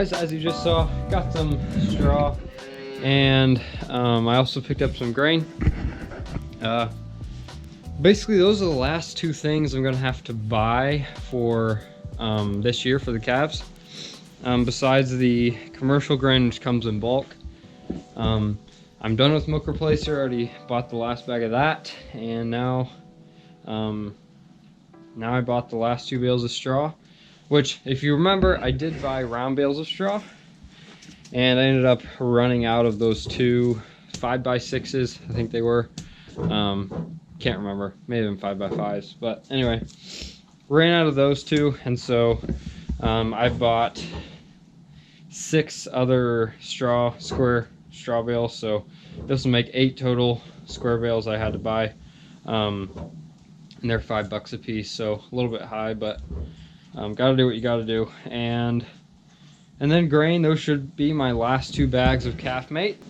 guys, as you just saw, got some straw, and I also picked up some grain. Basically those are the last two things I'm gonna have to buy for this year for the calves, besides the commercial grain, which comes in bulk. I'm done with milk replacer. Already bought the last bag of that, and now I bought the last 2 bales of straw, which, if you remember, I did buy round bales of straw, and I ended up running out of those 2 5x6s, I think they were. Can't remember, maybe been 5x5s, but anyway, ran out of those 2, and so I bought 6 other square straw bales, so this will make 8 total square bales I had to buy, and they're $5 a piece, so a little bit high, but gotta do what you gotta do. And then grain, those should be my last 2 bags of calf mate.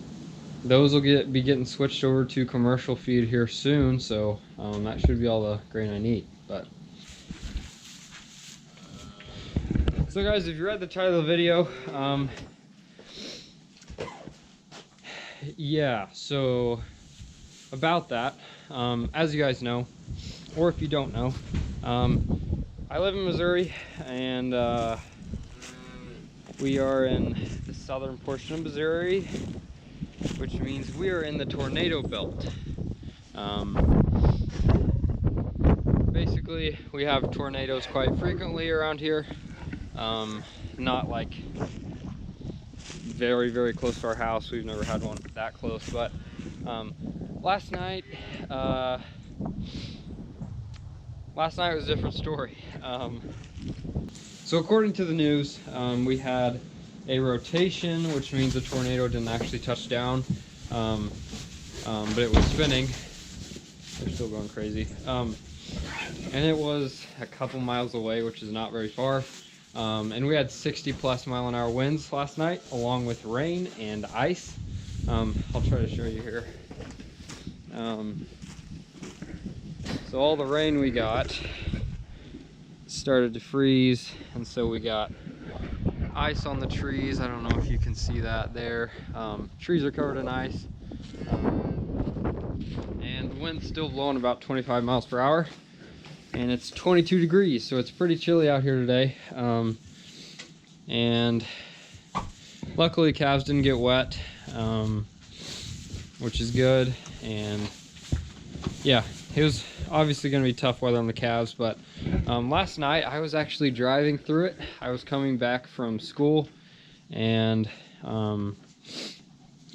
Those will be getting switched over to commercial feed here soon, so that should be all the grain I need. But so guys, if you read the title of the video, yeah, so about that, as you guys know, or if you don't know, I live in Missouri, and we are in the southern portion of Missouri, which means we are in the tornado belt. Basically, we have tornadoes quite frequently around here. Not like very, very close to our house. We've never had one that close, but last night was a different story. So according to the news, we had a rotation, which means the tornado didn't actually touch down, but it was spinning. They're still going crazy. And it was a couple miles away, which is not very far. And we had 60+ mile-an-hour winds last night, along with rain and ice. I'll try to show you here. So all the rain we got started to freeze, and so we got ice on the trees. I don't know if you can see that there. Trees are covered in ice, and the wind's still blowing about 25 miles per hour, and it's 22 degrees, so it's pretty chilly out here today. And luckily calves didn't get wet, which is good. And yeah, it was obviously going to be tough weather on the calves, but last night I was actually driving through it. I was coming back from school, and I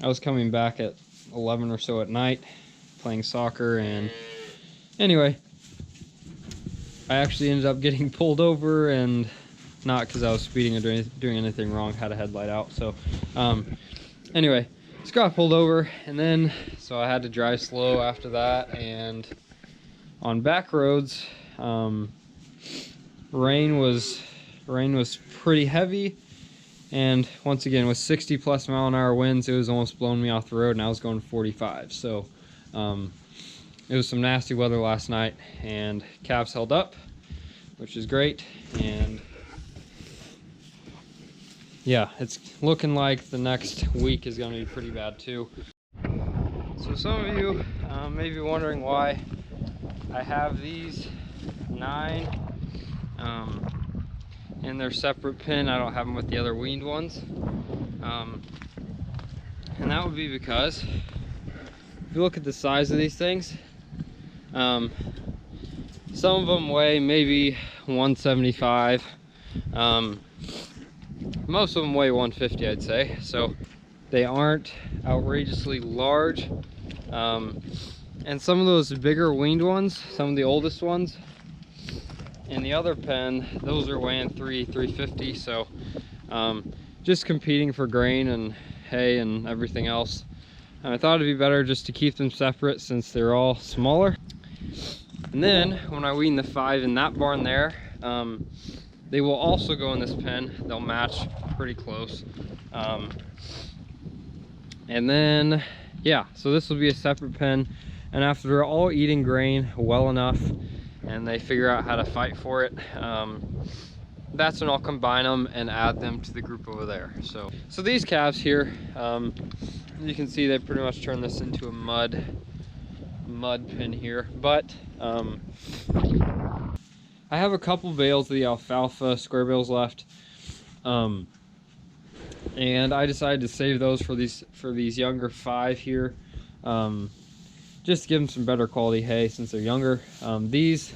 was coming back at 11 or so at night, playing soccer, and anyway, I actually ended up getting pulled over, and not because I was speeding or doing anything wrong, had a headlight out. So anyway, just got pulled over, and then so I had to drive slow after that. And on back roads, rain was pretty heavy, and once again with 60+ mile-an-hour winds, it was almost blowing me off the road, and I was going 45. So it was some nasty weather last night, and calves held up, which is great. And yeah, it's looking like the next week is going to be pretty bad too. So some of you may be wondering why I have these 9 in their separate pen. I don't have them with the other weaned ones, and that would be because if you look at the size of these things, some of them weigh maybe 175. Most of them weigh 150, I'd say. So they aren't outrageously large. And some of those bigger weaned ones, some of the oldest ones in the other pen, those are weighing 350. So just competing for grain and hay and everything else. And I thought it'd be better just to keep them separate since they're all smaller. And then when I wean the 5 in that barn there, they will also go in this pen. They'll match pretty close. And then, yeah, so this will be a separate pen. And after they're all eating grain well enough, and they figure out how to fight for it, that's when I'll combine them and add them to the group over there. So these calves here, you can see they pretty much turned this into a mud pen here, but I have a couple bales of the alfalfa square bales left, and I decided to save those for these younger 5 here, just to give them some better quality hay since they're younger. These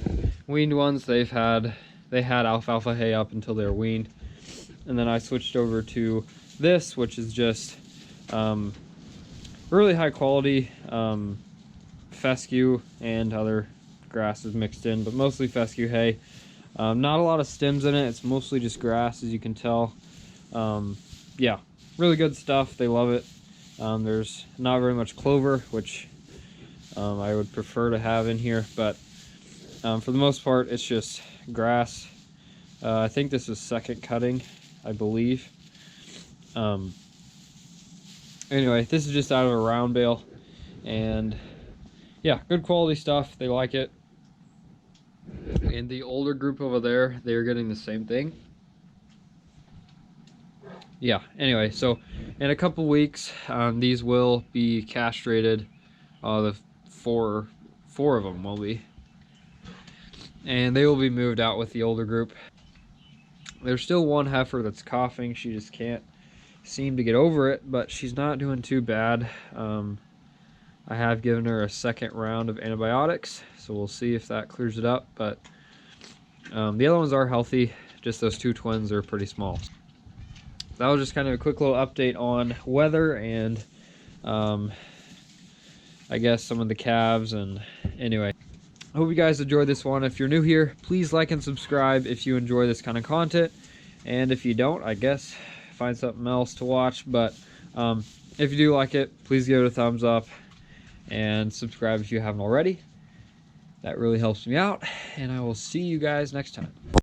weaned ones, they had alfalfa hay up until they were weaned, and then I switched over to this, which is just really high quality fescue and other grasses mixed in, but mostly fescue hay. Not a lot of stems in it, it's mostly just grass, as you can tell. Yeah, really good stuff. They love it. There's not very much clover, which I would prefer to have in here, but for the most part it's just grass. I think this is second cutting, I believe. Anyway, this is just out of a round bale, and yeah, good quality stuff. They like it. And the older group over there, they are getting the same thing. Yeah, anyway, so in a couple weeks, these will be castrated. The four of them will be, and they will be moved out with the older group. There's still one heifer that's coughing. She just can't seem to get over it, but she's not doing too bad. I have given her a second round of antibiotics, so we'll see if that clears it up, but the other ones are healthy. Just those 2 twins are pretty small. That was just kind of a quick little update on weather and I guess some of the calves. And anyway, I hope you guys enjoyed this one. If you're new here, please like and subscribe if you enjoy this kind of content, and if you don't, I guess find something else to watch. But if you do like it, please give it a thumbs up and subscribe if you haven't already. That really helps me out, and I will see you guys next time.